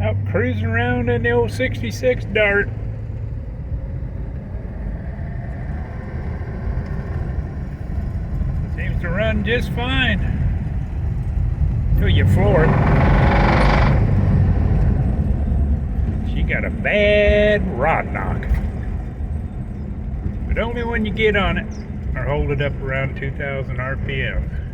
Out cruising around in the old 66 Dart. Seems to run just fine till you floor it. She got a bad rod knock, but only when you get on it or hold it up around 2,000 RPM.